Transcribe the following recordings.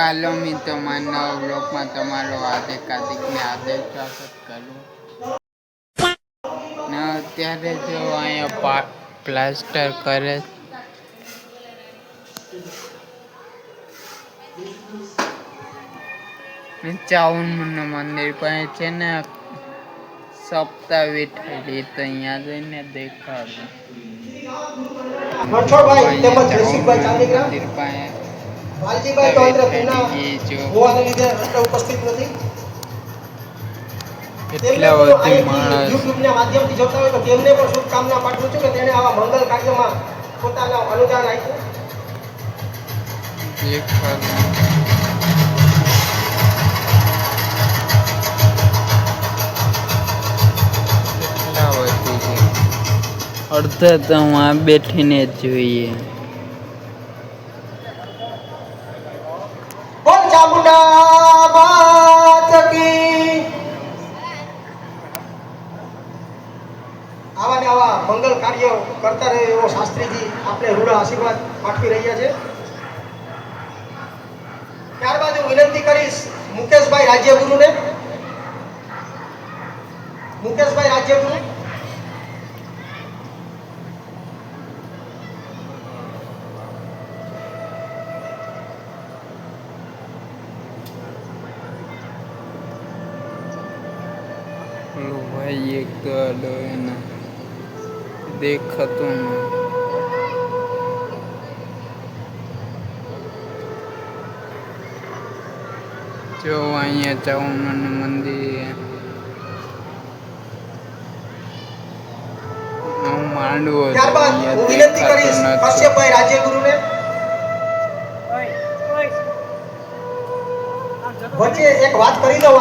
હાલો મિત્રો, મારા નવા બ્લોગમાં તમારો હાર્દિક સ્વાગત કરું. ને અત્યારે જો અહીંયા પ્લાસ્ટર કરે. ચાવન મંદિર પાસે છે ને સપ્તાહ બેઠેલી, તો અહીંયા જઈને દેખાડું. મંદિર પાસે એટલા બધી માણસ યુટ્યુબના માધ્યમથી જોતા હોય તો તેમને પણ શુભકામના પાઠવું છું કે તેણે આવા મંગલ કાર્યમાં પોતાનું અનુદાન આપ્યું. અડધા તો આ બેઠીને જ જોઈએ. બોલ ચામુંડા માત કી. આવા ને આવા મંગલ કાર્ય કરતા રહે એવો શાસ્ત્રીજી આપણે રૂડા આશીર્વાદ પાઠવી રહ્યા છે. ત્યારબાદ હું વિનંતી કરીશ મુકેશભાઈ રાજ્યગુરુને. મુકેશભાઈ રાજ્યગુરુ. ભાઈ એક તો આડો એના દેખાતો ને જો અહીંયા ચાવણનું મંદિર માંડવો. ત્યારબાદ હું વિનંતી કરીશ કશ્યપભાઈ રાજ્યગુરુને. વચ્ચે એક વાત કરી દઉં.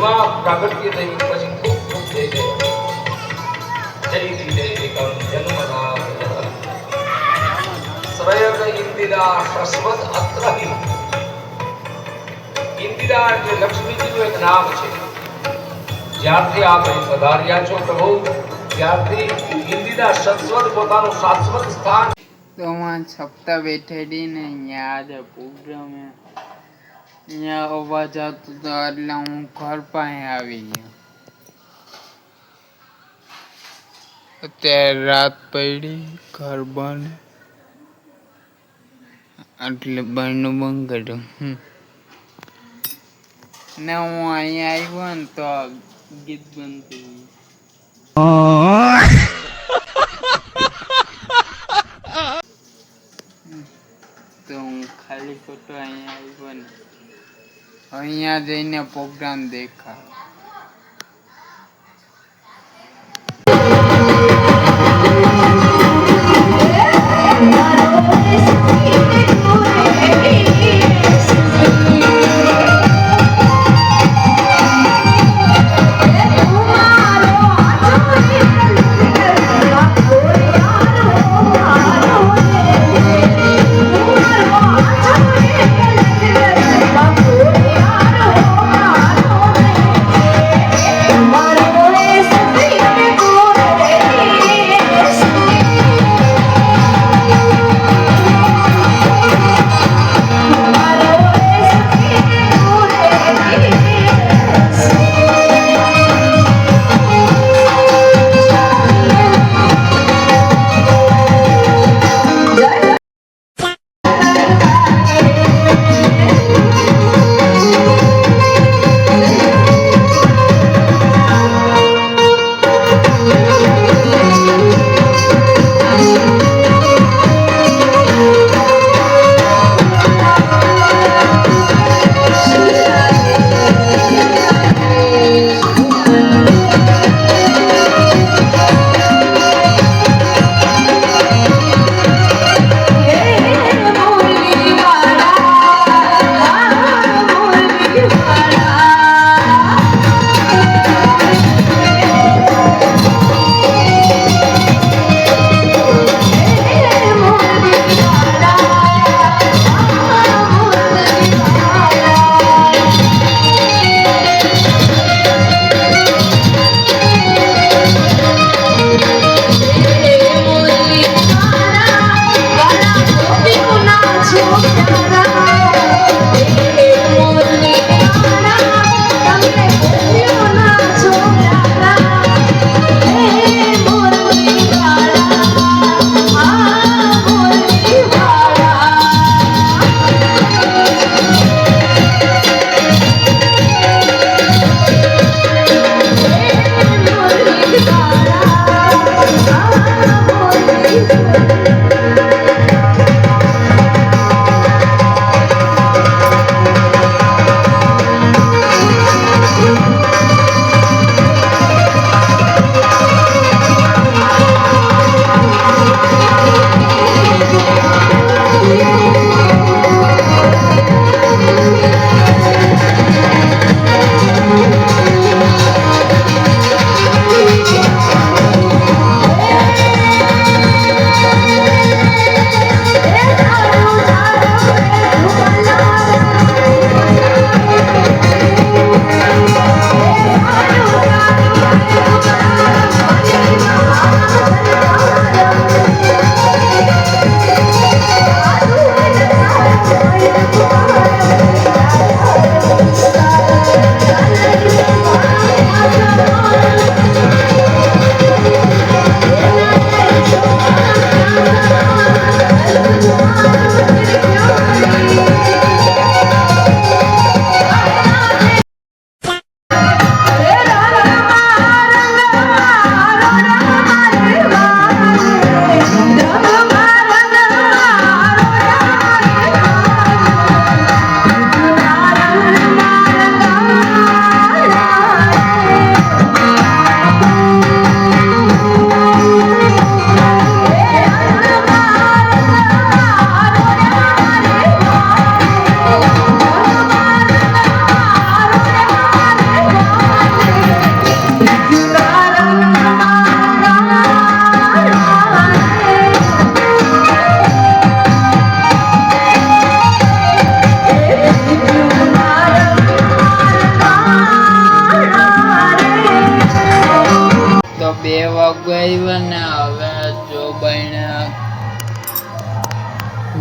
આ પ્રાગટ્ય થઈ પછી ખૂબ ખૂબ જય જય જય જન્મના શ્રયક ઇન્દિરા પ્રસ્વત અત્રહિ. ઇન્દિરા એટલે લક્ષ્મીજીનું એક નામ છે. જ્યારથી આપ અહીં પધાર્યા છો પ્રભુ, ત્યારથી ઇન્દિરા શાશ્વત પોતાનું શાશ્વત સ્થાન. તો હું સપ્તાહ બેઠેલી ને અહીંયા આજે પ્રોગ્રામ અહીંયા અવાજ આવતો હતો એટલે હું ઘર પાસે આવી ગયો. અત્યારે રાત પડી, ઘર બંધ એટલે બહારનું બંધ કર્યું ને હું અહીંયા આવ્યો ને તો ગીત બંધ થઈ તો હું ખાલી ખોટો અહીંયા આવ્યો ને અહીંયા જઈને પ્રોગ્રામ દેખા.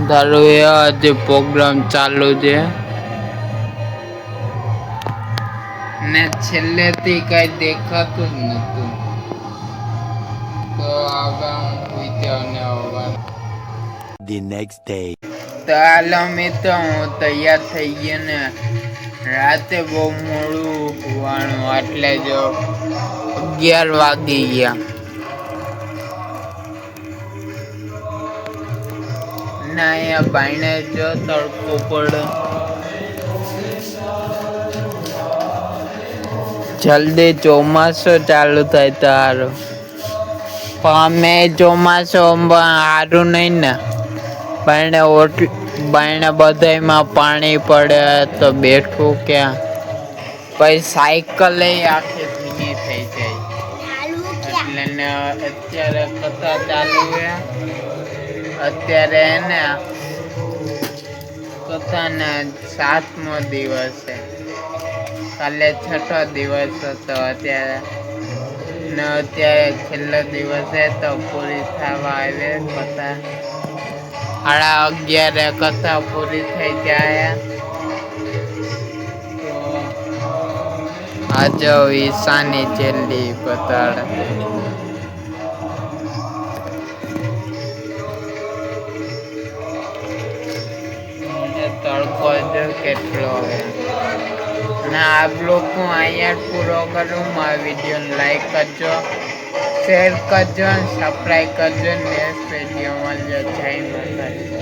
ધારો એ આજે પ્રોગ્રામ ચાલુ છે ને છેલ્લેથી કઈ દેખાતું જ નતું, તો હવે હું સુઈ જાઉં ને હવે The next day. તો હાલો મિત્રો, હું તૈયાર થઈ ગયો ને રાતે બહુ મોડું હોવાનું એટલે જો 11 વાગી ગયા ના અહીંયા બાયણે જો તડકો પડે, જલ્દી ચોમાસું ચાલુ થાય તો સારું, પણ અમે ચોમાસું સારું નહીં ને, બાયણે બધામાં પાણી પડે તો બેઠવું ક્યાં, પછી સાયકલ આખી ભીની થઈ જાય એટલે ને અત્યારે કથા ચાલુ છે, અત્યારે એને કથાને 7મો દિવસ છે, કાલે 6થો દિવસ હતો, અત્યારે છેલ્લો દિવસ છે તો પૂરી થવા આવે કથા, 11:30 કથા પૂરી થઈ જાય તો આજે ઈશાની છેલ્લી બતાડે. તડકો જો કેટલો હે ને આ બ્લોગ હું અહીંયા પૂરો કરું. મારા વિડીયોને લાઈક કરજો, શેર કરજો, સબસ્ક્રાઈબ કરજો. નેક્સ્ટ વિડીયો મળજો. જય માતાજી.